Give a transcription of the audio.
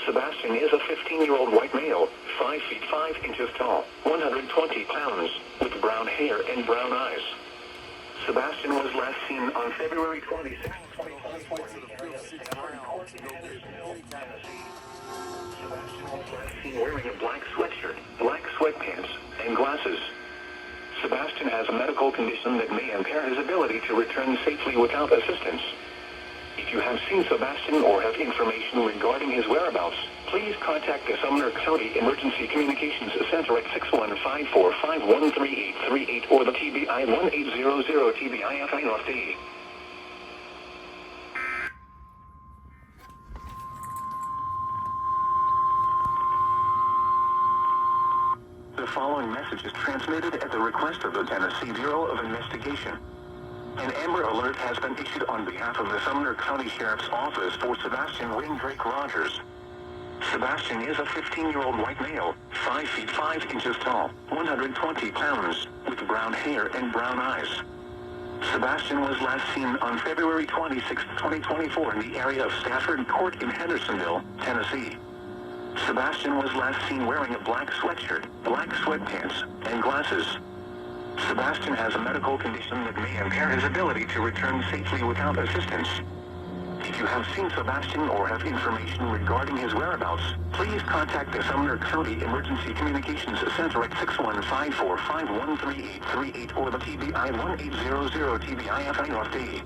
Sebastian is a 15-year-old white male, 5 feet 5 inches tall, 120 pounds, with brown hair and brown eyes. Sebastian was last seen on February 26, 2024 in the area of Stanford Court in Hendersonville, Tennessee. Sebastian was last seen wearing a black sweatshirt, black sweatpants, and glasses. Sebastian has a medical condition that may impair his ability to return safely without assistance. If you have seen Sebastian or have information regarding his whereabouts, please contact the Sumner County Emergency Communications Center at 61545138838 or the TBI 1800 TBI North D. The following message is transmitted at the request of the Tennessee Bureau of Investigation. An Amber Alert has been issued on behalf of the Sumner County Sheriff's Office for Sebastian Wayne Drake Rogers. Sebastian is a 15-year-old white male, 5 feet 5 inches tall, 120 pounds, with brown hair and brown eyes. Sebastian was last seen on February 26, 2024 in the area of Stanford Court in Hendersonville, Tennessee. Sebastian was last seen wearing a black sweatshirt, black sweatpants, and glasses. Sebastian has a medical condition that may impair his ability to return safely without assistance. If you have seen Sebastian or have information regarding his whereabouts, please contact the Sumner County Emergency Communications Center at 61545138838 or the TBI 1800 TBI North D.